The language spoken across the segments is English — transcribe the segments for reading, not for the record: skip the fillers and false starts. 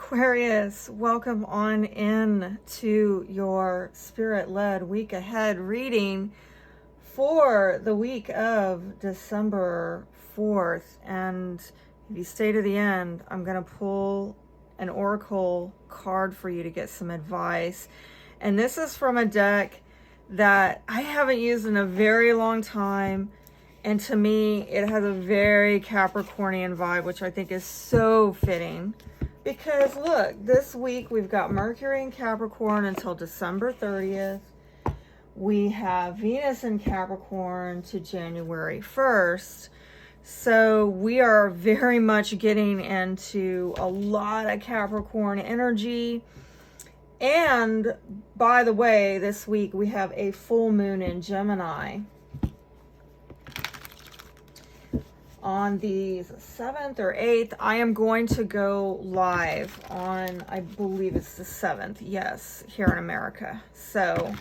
Aquarius, welcome on in to your spirit-led week ahead reading for the week of December 4th. And if you stay to the end, I'm going to pull an oracle card for you to get some advice. And this is from a deck that I haven't used in a very long time. And to me, it has a very Capricornian vibe, which I think is so fitting. Because look, this week we've got Mercury in Capricorn until December 30th. We have Venus in Capricorn to January 1st. So we are very much getting into a lot of Capricorn energy. And by the way, this week we have a full moon in Gemini. On the 7th or 8th, I am going to go live on, I believe it's the 7th, yes, here in America. So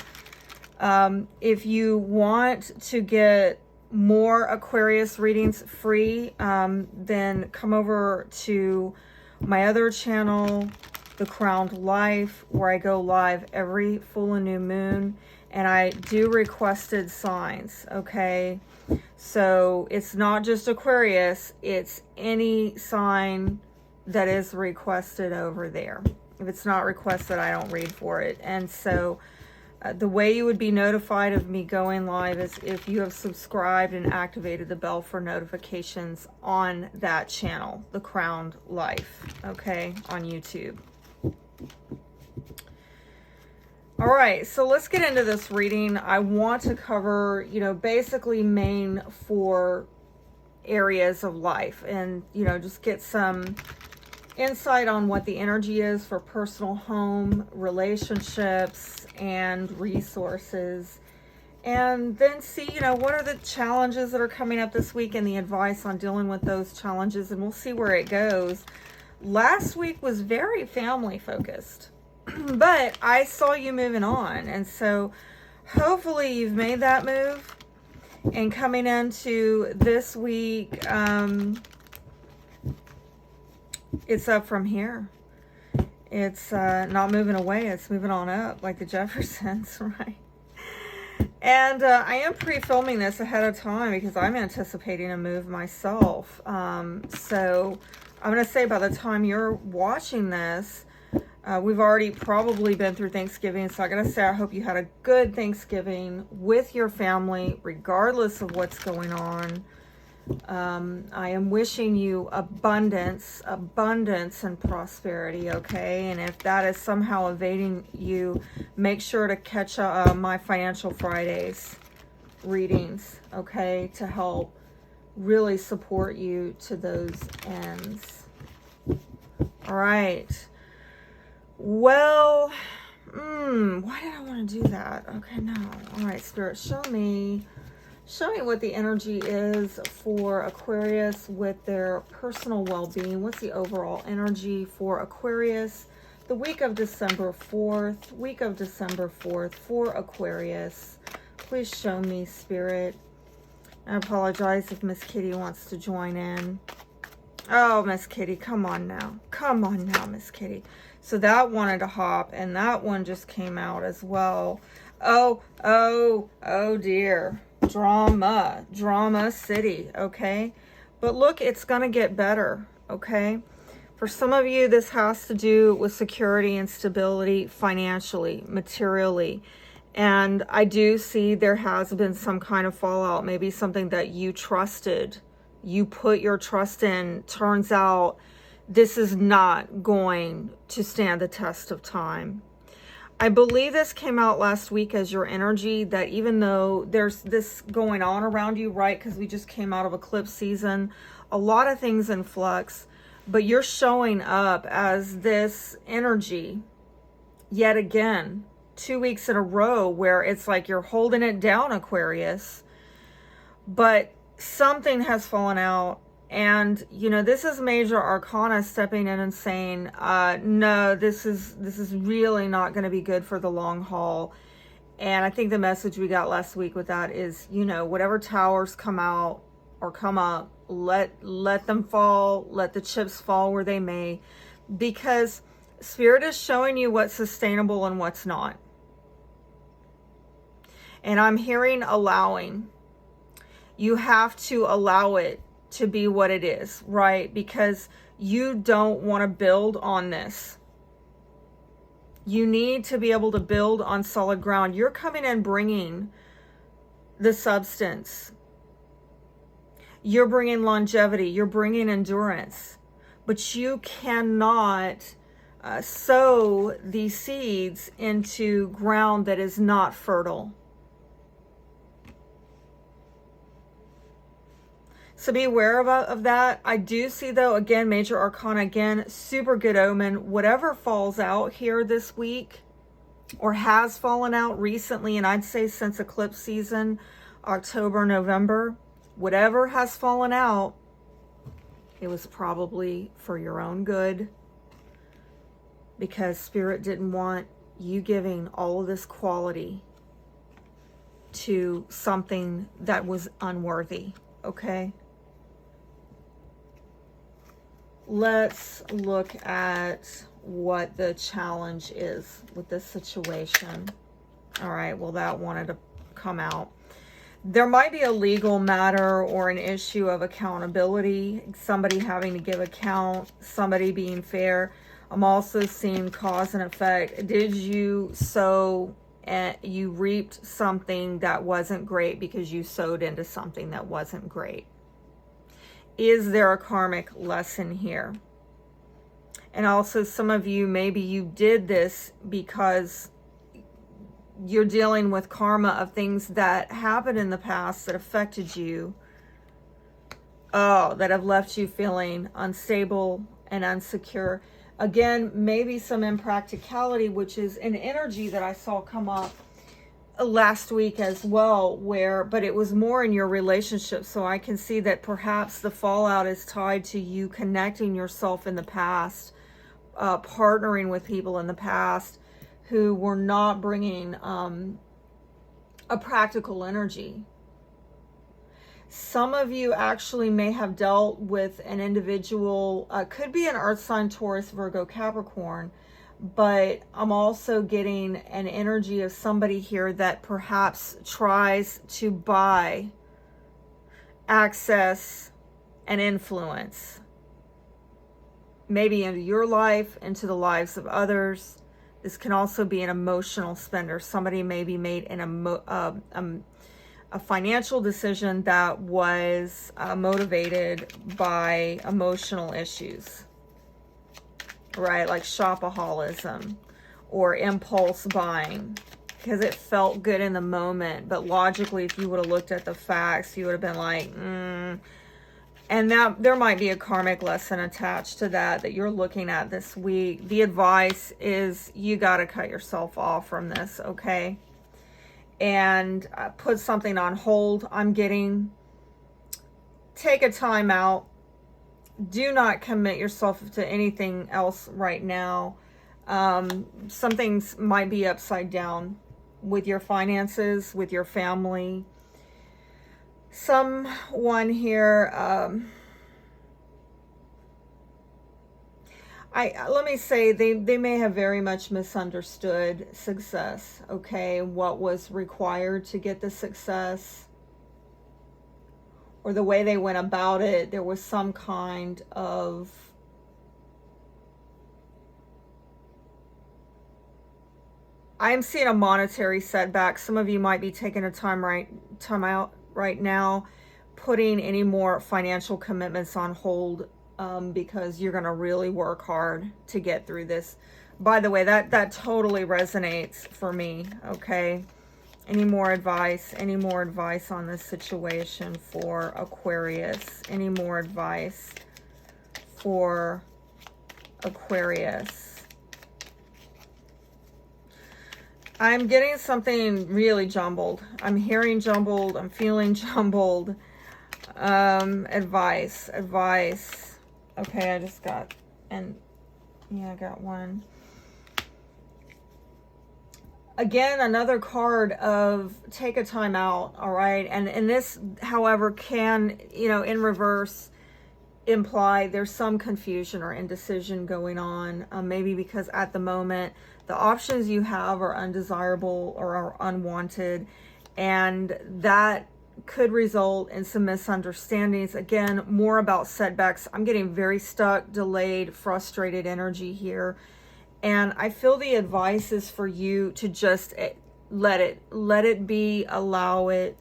if you want to get more Aquarius readings free, then come over to my other channel, The Crowned Life, where I go live every full and new moon, and I do requested signs, okay? So it's not just Aquarius, it's any sign that is requested over there. If it's not requested, I don't read for it. And so the way you would be notified of me going live is if you have subscribed and activated the bell for notifications on that channel, The Crowned Life, okay, on YouTube. All right, so let's get into this reading. I want to cover, basically main 4 areas of life and, just get some insight on what the energy is for personal home, relationships, and resources. And then see, what are the challenges that are coming up this week and the advice on dealing with those challenges, and we'll see where it goes. Last week was very family focused. But I saw you moving on, and so hopefully you've made that move. And coming into this week, it's up from here. It's not moving away, it's moving on up like the Jeffersons, right? And I am pre-filming this ahead of time because I'm anticipating a move myself. So I'm going to say by the time you're watching this, we've already probably been through Thanksgiving, so I gotta say I hope you had a good Thanksgiving with your family, regardless of what's going on. I am wishing you abundance and prosperity, okay? And if that is somehow evading you, make sure to catch my Financial Fridays readings, okay? To help really support you to those ends. All right. Well, why did I want to do that? Okay, no. All right, Spirit, show me what the energy is for Aquarius with their personal well-being. What's the overall energy for Aquarius the week of December 4th, for Aquarius? Please show me, Spirit. I apologize if Miss Kitty wants to join in. Oh, Miss Kitty, come on now. Come on now, Miss Kitty. So that wanted to hop, and that one just came out as well. Oh dear. Drama city, okay? But look, it's going to get better, okay? For some of you, this has to do with security and stability financially, materially. And I do see there has been some kind of fallout, maybe something that you trusted, you put your trust in, turns out this is not going to stand the test of time. I believe this came out last week as your energy, that even though there's this going on around you, right? Because we just came out of eclipse season, a lot of things in flux, but you're showing up as this energy yet again, 2 weeks in a row, where it's like you're holding it down, Aquarius, but something has fallen out. And, this is major arcana stepping in and saying, no, this is really not going to be good for the long haul. And I think the message we got last week with that is, whatever towers come out or come up, let them fall, let the chips fall where they may. Because Spirit is showing you what's sustainable and what's not. And I'm hearing allowing. You have to allow it to be what it is, right? Because you don't want to build on this. You need to be able to build on solid ground. You're coming in bringing the substance. You're bringing longevity. You're bringing endurance. But you cannot sow these seeds into ground that is not fertile. So be aware of that. I do see, though, again, major arcana, again, super good omen. Whatever falls out here this week or has fallen out recently, and I'd say since eclipse season, October, November, whatever has fallen out, it was probably for your own good, because Spirit didn't want you giving all of this quality to something that was unworthy, okay? Let's look at what the challenge is with this situation. All right, well, that wanted to come out. There might be a legal matter or an issue of accountability, somebody having to give account, somebody being fair. I'm also seeing cause and effect. Did you sow and you reaped something that wasn't great because you sowed into something that wasn't great? Is there a karmic lesson here? And also, some of you, maybe you did this because you're dealing with karma of things that happened in the past that affected you. Oh, that have left you feeling unstable and insecure. Again, maybe some impracticality, which is an energy that I saw come up last week as well, but it was more in your relationship. So I can see that perhaps the fallout is tied to you connecting yourself in the past, partnering with people in the past who were not bringing a practical energy. Some of you actually may have dealt with an individual, could be an earth sign, Taurus, Virgo, Capricorn, but I'm also getting an energy of somebody here that perhaps tries to buy access and influence, maybe into your life, into the lives of others. This can also be an emotional spender. Somebody maybe made a financial decision that was motivated by emotional issues. Right, like shopaholism or impulse buying, because it felt good in the moment, but logically, if you would have looked at the facts, you would have been like, And that there might be a karmic lesson attached to that you're looking at this week. The advice is you got to cut yourself off from this, okay? And put something on hold. I'm getting, take a time out. Do not commit yourself to anything else right now. Some things might be upside down with your finances, with your family. Someone here, let me say, they may have very much misunderstood success, okay? What was required to get the success, or the way they went about it. There was some kind of I'm seeing a monetary setback. Some of you might be taking a time out right now, putting any more financial commitments on hold, because you're going to really work hard to get through this. By the way, that totally resonates for me, okay? Any more advice on this situation for Aquarius? Any more advice for Aquarius? I'm getting something really jumbled. I'm hearing jumbled. I'm feeling jumbled. Advice. Okay, I just got, I got one. Again, another card of take a time out, all right? And this, however, can, in reverse, imply there's some confusion or indecision going on, maybe because at the moment the options you have are undesirable or are unwanted, and that could result in some misunderstandings. Again, more about setbacks. I'm getting very stuck, delayed, frustrated energy here, and I feel the advice is for you to just let it be, allow it.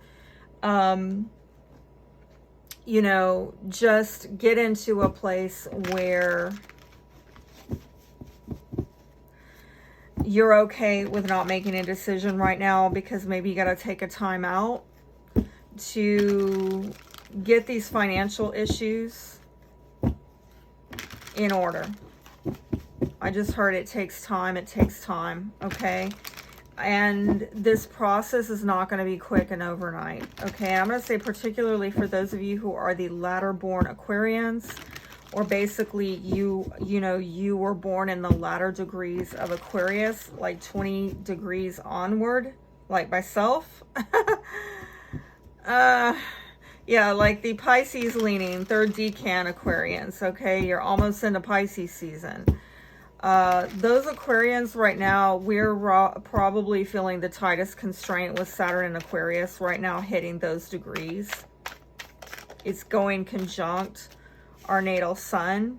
You know, just get into a place where you're okay with not making a decision right now, because maybe you got to take a time out to get these financial issues in order. I just heard it takes time. It takes time. Okay. And this process is not going to be quick and overnight. Okay. I'm going to say particularly for those of you who are the latter born Aquarians, or basically you were born in the latter degrees of Aquarius, like 20 degrees onward, like myself. Yeah, like the Pisces leaning, third decan Aquarians. Okay. You're almost into Pisces season. Those Aquarians right now, we're probably feeling the tightest constraint with Saturn and Aquarius right now, hitting those degrees. It's going conjunct our natal sun.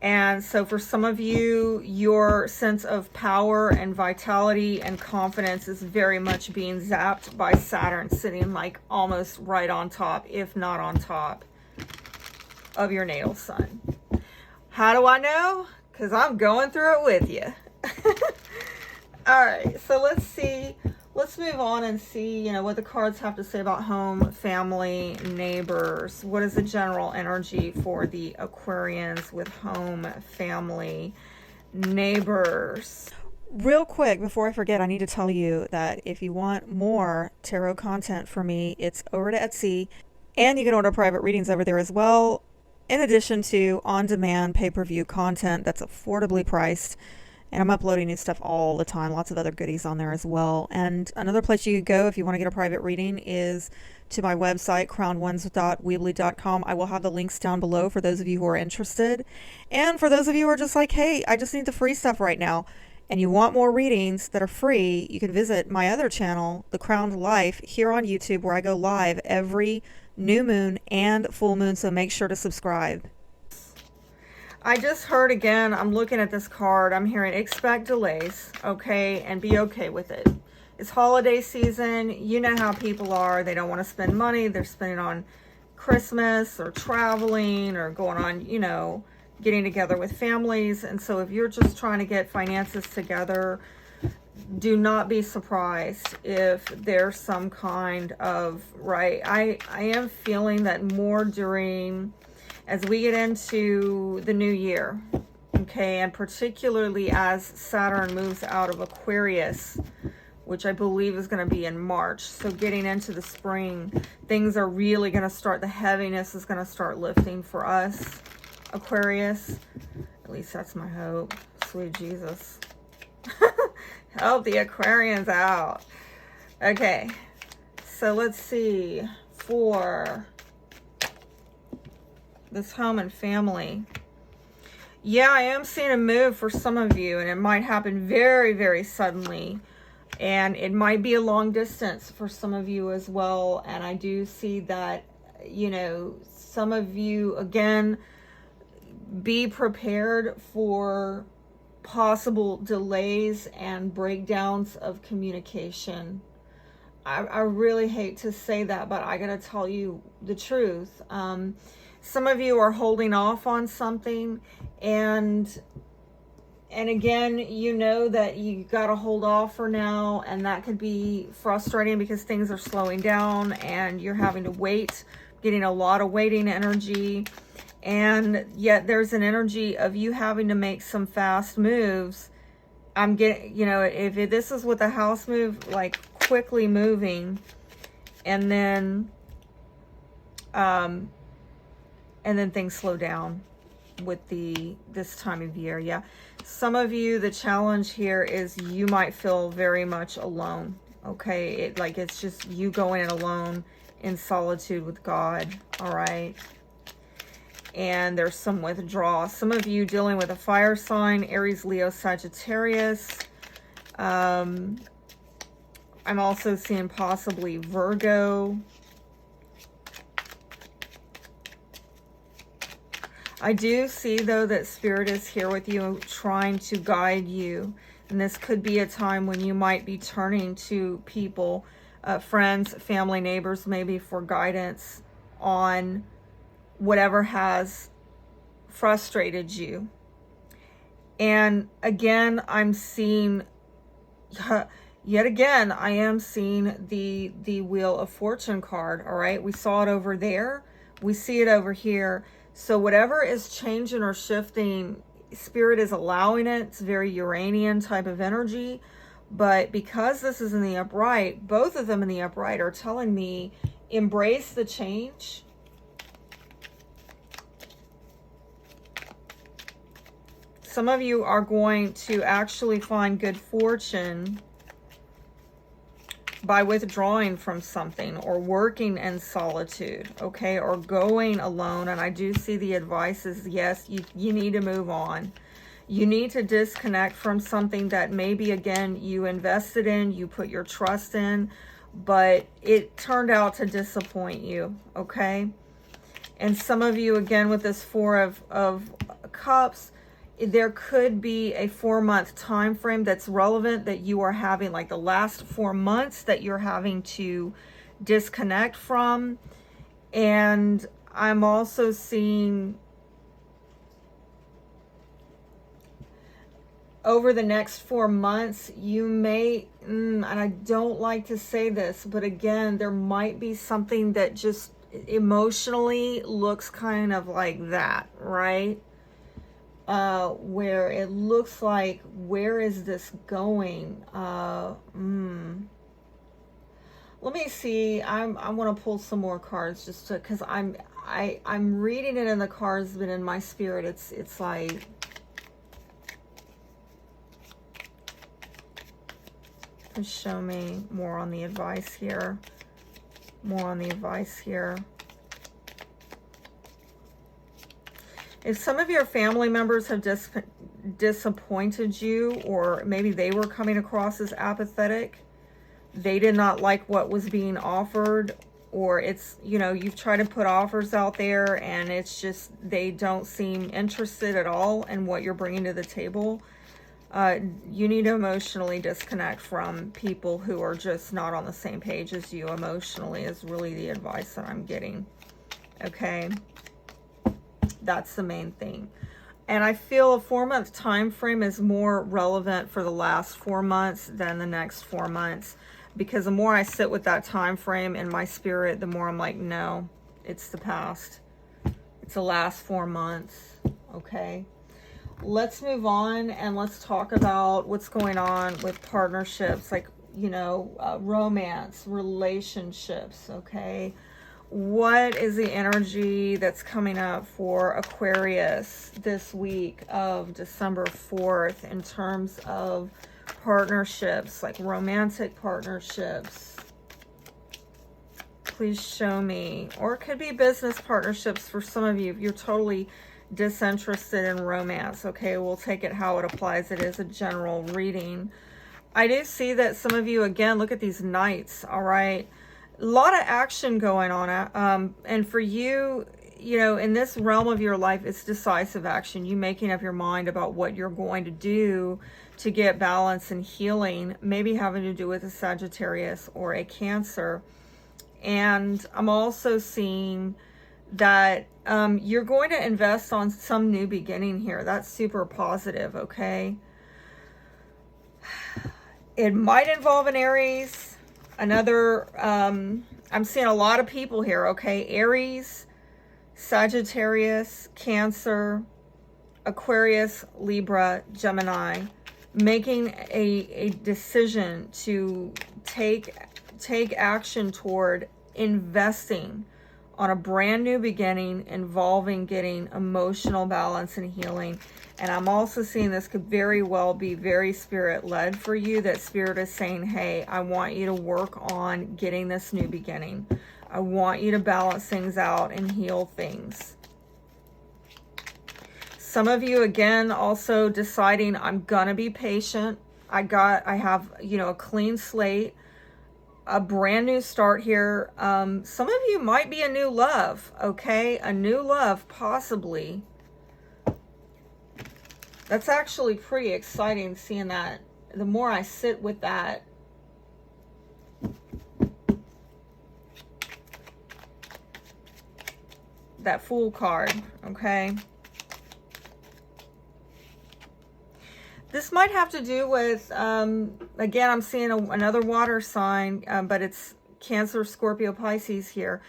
And so for some of you, your sense of power and vitality and confidence is very much being zapped by Saturn sitting like almost right on top, if not on top of your natal sun. How do I know? Because I'm going through it with you. All right, so let's see. Let's move on and see, you know, what the cards have to say about home, family, neighbors. What is the general energy for the Aquarians with home, family, neighbors? Real quick, before I forget, I need to tell you that if you want more tarot content from me, it's over to Etsy, and you can order private readings over there as well, in addition to on-demand pay-per-view content that's affordably priced. And I'm uploading new stuff all the time, lots of other goodies on there as well. And another place you could go if you want to get a private reading is to my website, crownones.weebly.com. I will have the links down below for those of you who are interested. And for those of you who are just like, hey, I just need the free stuff right now, and you want more readings that are free, you can visit my other channel, The Crowned Life, here on YouTube, where I go live every new moon and full moon, so make sure to subscribe. I just heard again, I'm looking at this card, I'm hearing expect delays, okay, and be okay with it. It's holiday season. You know how people are. They don't want to spend money. They're spending on Christmas or traveling or going on, you know, getting together with families. And so if you're just trying to get finances together, do not be surprised if there's some kind of, right, I am feeling that more during, as we get into the new year, okay, and particularly as Saturn moves out of Aquarius, which I believe is going to be in March. So getting into the spring, things are really going to start, the heaviness is going to start lifting for us, Aquarius. At least that's my hope. Sweet Jesus. Help the Aquarians out. Okay, so let's see for this home and family. Yeah, I am seeing a move for some of you, and it might happen very, very suddenly. And it might be a long distance for some of you as well. And I do see that, you know, some of you, again, be prepared for possible delays and breakdowns of communication. I really hate to say that, but I gotta tell you the truth. Some of you are holding off on something, and again, you know that you got to hold off for now, and that could be frustrating because things are slowing down and you're having to wait, getting a lot of waiting energy. And yet there's an energy of you having to make some fast moves. I'm getting, you know, if this is with a house move, like quickly moving, and then things slow down with this time of year. Yeah, some of you, the challenge here is you might feel very much alone. Okay, it's just you going in alone in solitude with God. All right, and there's some withdrawal. Some of you dealing with a fire sign, Aries, Leo, Sagittarius. I'm also seeing possibly Virgo. I do see, though, that Spirit is here with you, trying to guide you. And this could be a time when you might be turning to people, friends, family, neighbors, maybe for guidance on whatever has frustrated you. And again, I'm seeing, yet again, I am seeing the Wheel of Fortune card, all right? We saw it over there. We see it over here. So whatever is changing or shifting, Spirit is allowing it. It's very Uranian type of energy. But because this is in the upright, both of them in the upright are telling me, embrace the change. Some of you are going to actually find good fortune by withdrawing from something or working in solitude, okay, or going alone. And I do see the advice is, yes, you need to move on. You need to disconnect from something that maybe, again, you invested in, you put your trust in, but it turned out to disappoint you, okay? And some of you, again, with this Four of Cups, there could be a 4-month time frame that's relevant that you are having, like the last 4 months that you're having to disconnect from. And I'm also seeing over the next 4 months, you may, and I don't like to say this, but again, there might be something that just emotionally looks kind of like that, right? Where it looks like, where is this going? Let me see. I want to pull some more cards just to, because I'm reading it in the cards, but in my spirit, it's like, show me more on the advice here. More on the advice here. If some of your family members have disappointed you, or maybe they were coming across as apathetic, they did not like what was being offered, or it's, you know, you've tried to put offers out there and it's just, they don't seem interested at all in what you're bringing to the table. You need to emotionally disconnect from people who are just not on the same page as you emotionally, is really the advice that I'm getting. Okay. That's the main thing. And I feel a 4-month time frame is more relevant for the last 4 months than the next 4 months, because the more I sit with that time frame in my spirit, the more I'm like, no, it's the past. It's the last 4 months. Okay. Let's move on and let's talk about what's going on with partnerships, like, you know, romance, relationships. Okay. What is the energy that's coming up for Aquarius this week of December 4th in terms of partnerships, like romantic partnerships? Please show me. Or it could be business partnerships for some of you if you're totally disinterested in romance. Okay, we'll take it how it applies. It is a general reading. I do see that some of you, again, look at these knights, all right? A lot of action going on. And for you, you know, in this realm of your life, it's decisive action. You making up your mind about what you're going to do to get balance and healing, maybe having to do with a Sagittarius or a Cancer. And I'm also seeing that you're going to invest on some new beginning here. That's super positive, okay? It might involve an Aries. Another, I'm seeing a lot of people here, okay? Aries, Sagittarius, Cancer, Aquarius, Libra, Gemini, making a decision to take action toward investing on a brand new beginning involving getting emotional balance and healing. And I'm also seeing this could very well be very spirit-led for you, that spirit is saying, hey, I want you to work on getting this new beginning. I want you to balance things out and heal things. Some of you, again, also deciding, I'm going to be patient. I have, you know, a clean slate, a brand new start here. Some of you might be a new love, okay? A new love, possibly. That's actually pretty exciting, seeing that. The more I sit with that, that Fool card, okay? This might have to do with, again, I'm seeing another water sign, but it's Cancer, Scorpio, Pisces here.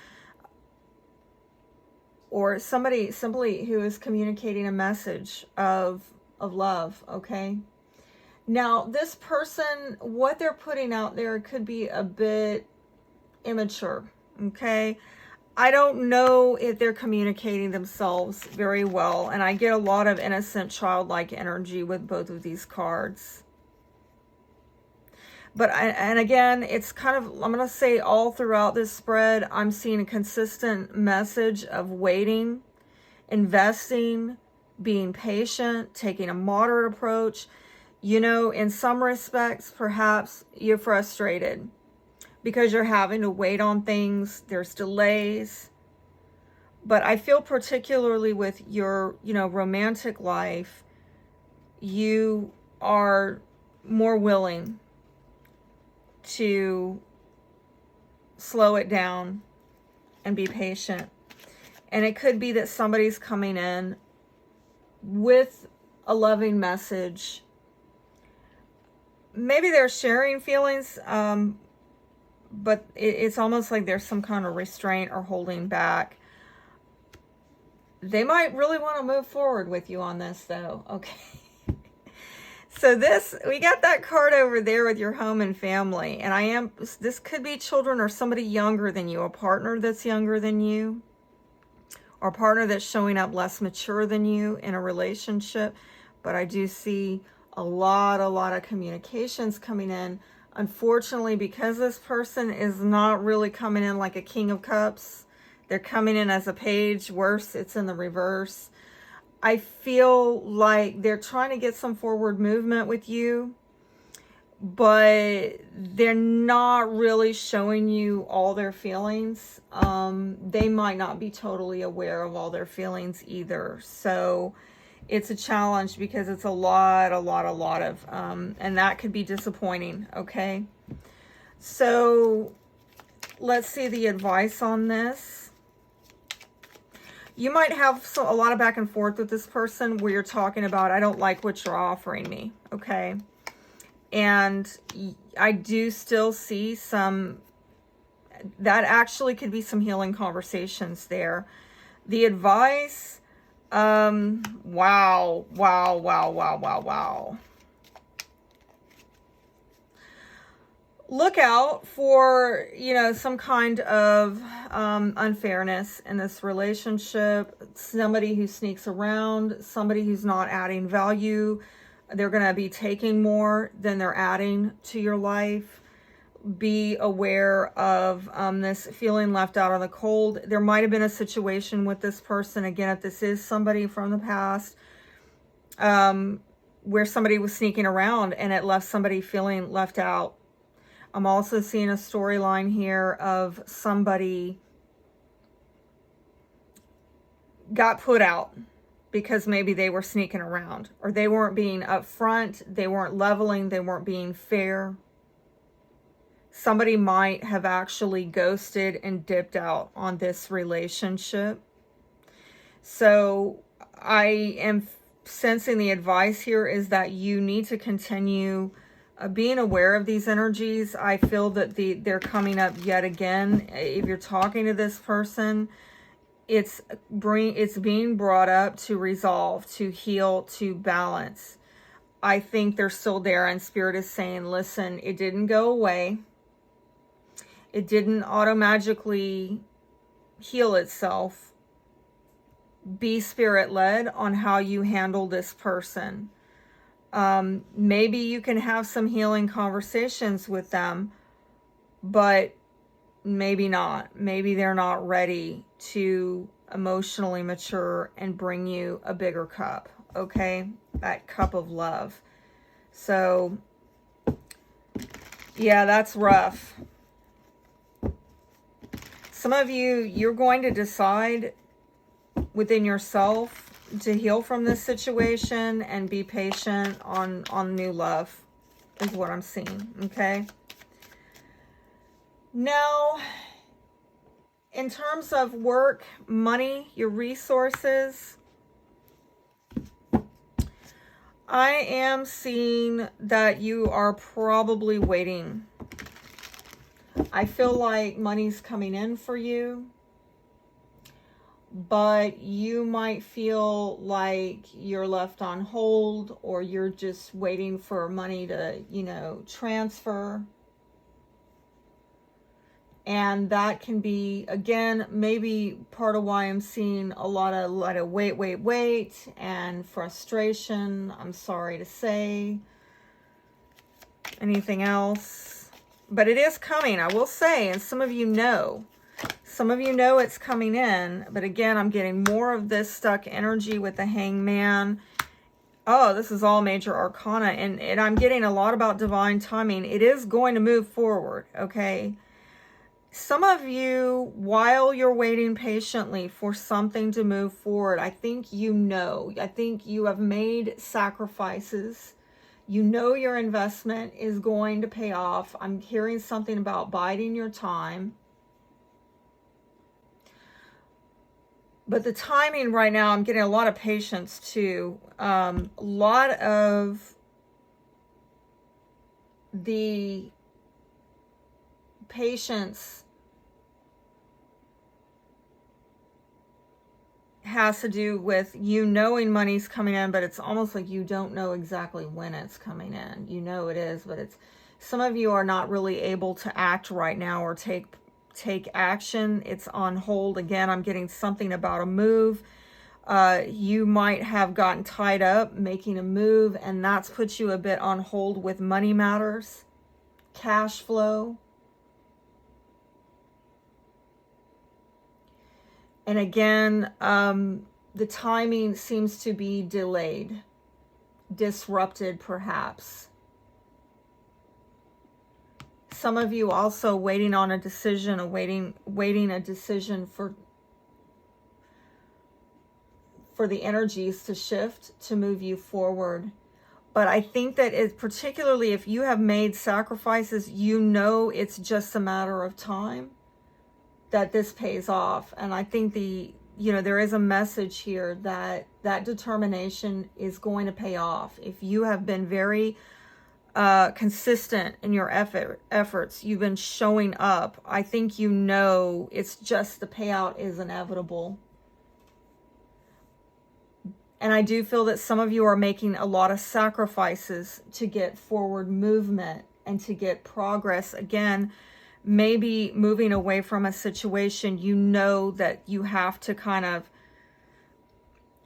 Or somebody simply who is communicating a message of love, okay? Now, this person, what they're putting out there could be a bit immature, okay? I don't know if they're communicating themselves very well, and I get a lot of innocent, childlike energy with both of these cards. But, and again, it's kind of, I'm going to say all throughout this spread, I'm seeing a consistent message of waiting, investing, being patient, taking a moderate approach. You know, in some respects, perhaps you're frustrated because you're having to wait on things. There's delays. But I feel particularly with your, you know, romantic life, you are more willing to slow it down and be patient. And it could be that somebody's coming in with a loving message. Maybe they're sharing feelings, but it's almost like there's some kind of restraint or holding back. They might really want to move forward with you on this, though. Okay. So we got that card over there with your home and family. And this could be children or somebody younger than you, a partner that's younger than you, or a partner that's showing up less mature than you in a relationship. But I do see a lot of communications coming in. Unfortunately, because this person is not really coming in like a King of Cups, they're coming in as a page. Worse, it's in the reverse. I feel like they're trying to get some forward movement with you, but they're not really showing you all their feelings. They might not be totally aware of all their feelings either. So it's a challenge because it's a lot of, and that could be disappointing, okay? So let's see the advice on this. You might have a lot of back and forth with this person where you're talking about, I don't like what you're offering me, okay? And I do still see that actually could be some healing conversations there. The advice, wow. Look out for, you know, some kind of unfairness in this relationship. Somebody who sneaks around, somebody who's not adding value. They're going to be taking more than they're adding to your life. Be aware of this feeling left out in the cold. There might have been a situation with this person, again, if this is somebody from the past, where somebody was sneaking around and it left somebody feeling left out. I'm also seeing a storyline here of somebody got put out because maybe they were sneaking around, or they weren't being upfront, they weren't leveling, they weren't being fair. Somebody might have actually ghosted and dipped out on this relationship. So I am sensing the advice here is that you need to continue being aware of these energies. I feel that they're coming up yet again. If you're talking to this person, it's being brought up to resolve, to heal, to balance. I think they're still there, and Spirit is saying, listen, it didn't go away. It didn't auto-magically heal itself. Be Spirit-led on how you handle this person. Maybe you can have some healing conversations with them, but maybe not. Maybe they're not ready to emotionally mature, and bring you a bigger cup, okay? That cup of love. So, yeah, that's rough. Some of you, you're going to decide within yourself to heal from this situation and be patient on new love is what I'm seeing, okay? Now, in terms of work, money, your resources, I am seeing that you are probably waiting. I feel like money's coming in for you, but you might feel like you're left on hold, or you're just waiting for money to, you know, transfer. And that can be, again, maybe part of why I'm seeing a lot of wait, and frustration. I'm sorry to say. Anything else? But it is coming, I will say, and some of you know. Some of you know it's coming in, but again, I'm getting more of this stuck energy with the Hangman. Oh, this is all major arcana, and I'm getting a lot about divine timing. It is going to move forward, okay? Some of you, while you're waiting patiently for something to move forward, I think you know. I think you have made sacrifices. You know your investment is going to pay off. I'm hearing something about biding your time. But the timing right now, I'm getting a lot of patience too. A lot of the patience has to do with you knowing money's coming in, but it's almost like you don't know exactly when it's coming in. You know it is, but it's, some of you are not really able to act right now or take action. It's on hold. Again, I'm getting something about a move. You might have gotten tied up making a move, and that's put you a bit on hold with money matters, cash flow. And again, the timing seems to be delayed, disrupted perhaps. Some of you also waiting on a decision, waiting a decision for the energies to shift, to move you forward. But I think that it, particularly if you have made sacrifices, you know it's just a matter of time that this pays off. And I think there is a message here that determination is going to pay off. If you have been very consistent in your efforts, you've been showing up, I think you know it's just the payout is inevitable. And I do feel that some of you are making a lot of sacrifices to get forward movement and to get progress. Again, maybe moving away from a situation, you know that you have to kind of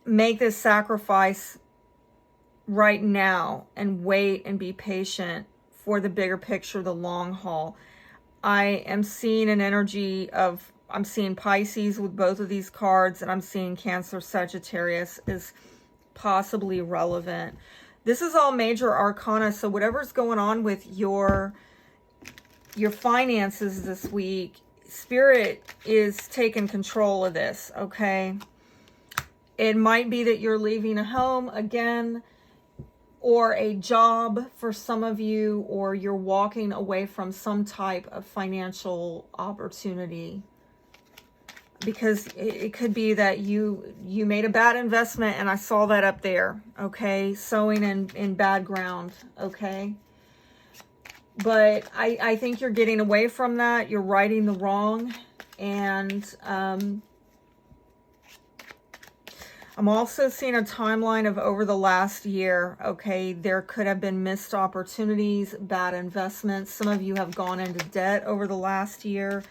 make this sacrifice right now and wait and be patient for the bigger picture, the long haul. I am seeing an energy of, I'm seeing Pisces with both of these cards, and I'm seeing Cancer, Sagittarius is possibly relevant. This is all major arcana, so whatever's going on with your finances this week, Spirit is taking control of this, okay? It might be that you're leaving a home again, or a job for some of you, or you're walking away from some type of financial opportunity. Because it could be that you made a bad investment, and I saw that up there, okay? Sowing in bad ground, okay? But I think you're getting away from that. You're righting the wrong. And I'm also seeing a timeline of over the last year, okay? There could have been missed opportunities, bad investments. Some of you have gone into debt over the last year.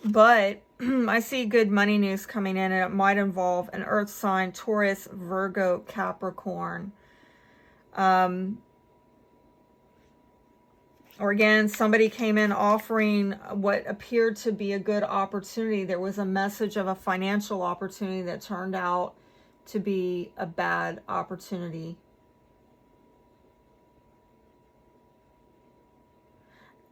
But I see good money news coming in, and it might involve an earth sign, Taurus, Virgo, Capricorn. Or again, somebody came in offering what appeared to be a good opportunity. There was a message of a financial opportunity that turned out to be a bad opportunity.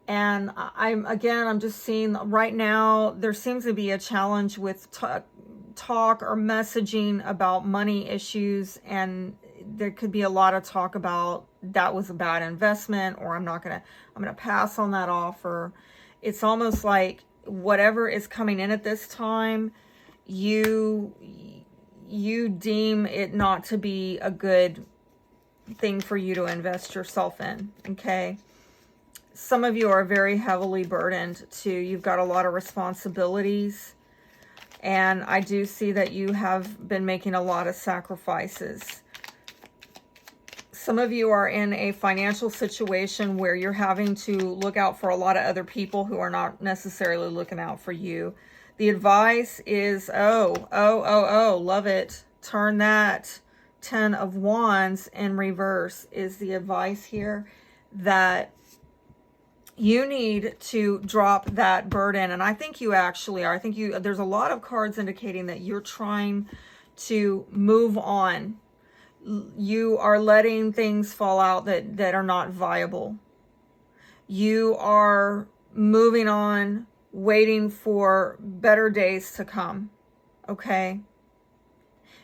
And I'm just seeing right now, there seems to be a challenge with talk or messaging about money issues. And there could be a lot of talk about that was a bad investment, or I'm going to pass on that offer. It's almost like whatever is coming in at this time, you deem it not to be a good thing for you to invest yourself in. Okay. Some of you are very heavily burdened too. You've got a lot of responsibilities. And I do see that you have been making a lot of sacrifices. Some of you are in a financial situation where you're having to look out for a lot of other people who are not necessarily looking out for you. The advice is, love it. Turn that 10 of Wands in reverse is the advice here, that you need to drop that burden. And I think you actually are. I think there's a lot of cards indicating that you're trying to move on. You are letting things fall out that are not viable. You are moving on, waiting for better days to come. Okay?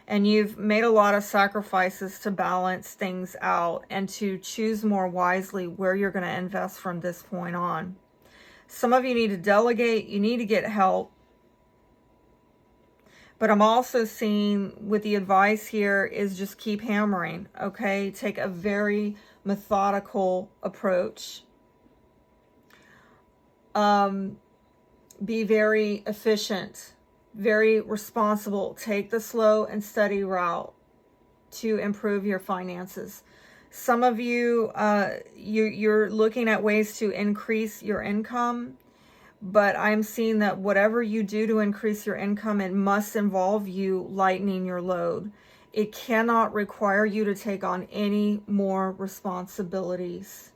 And you've made a lot of sacrifices to balance things out and to choose more wisely where you're going to invest from this point on. Some of you need to delegate. You need to get help. But I'm also seeing with the advice here is just keep hammering, okay? Take a very methodical approach. Be very efficient, very responsible. Take the slow and steady route to improve your finances. Some of you, you're looking at ways to increase your income. But I'm seeing that whatever you do to increase your income, it must involve you lightening your load. It cannot require you to take on any more responsibilities.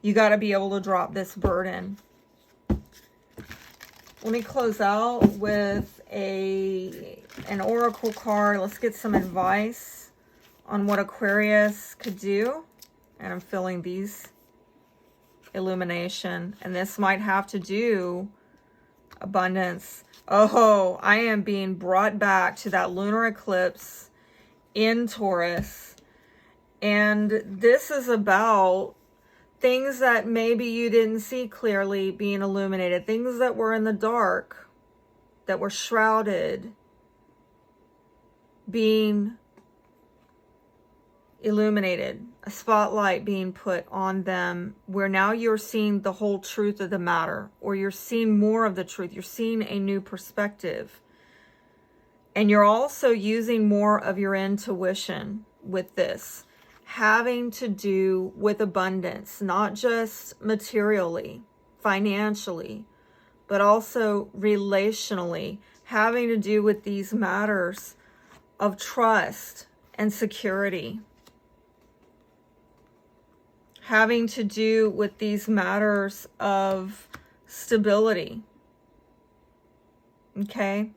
You got to be able to drop this burden. Let me close out with an oracle card. Let's get some advice on what Aquarius could do. And I'm feeling these. Illumination, and this might have to do abundance. Oh, I am being brought back to that lunar eclipse in Taurus, and this is about things that maybe you didn't see clearly being illuminated, things that were in the dark, that were shrouded, being illuminated, a spotlight being put on them, where now you're seeing the whole truth of the matter, or you're seeing more of the truth. You're seeing a new perspective. And you're also using more of your intuition with this, having to do with abundance, not just materially, financially, but also relationally, having to do with these matters of trust and security. Having to do with these matters of stability. Okay?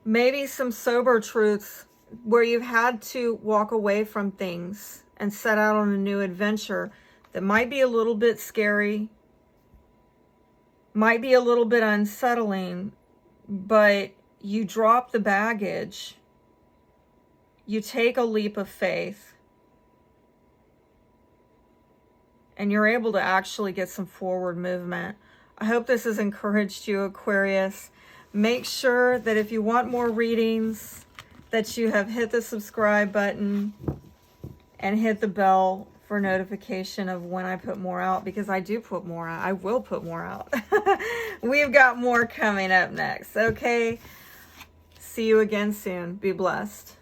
Maybe some sober truths where you've had to walk away from things and set out on a new adventure that might be a little bit scary, might be a little bit unsettling, but you drop the baggage. You take a leap of faith, and you're able to actually get some forward movement. I hope this has encouraged you, Aquarius. Make sure that if you want more readings, that you have hit the subscribe button and hit the bell for notification of when I put more out, because I do put more out. I will put more out. We've got more coming up next, okay? See you again soon. Be blessed.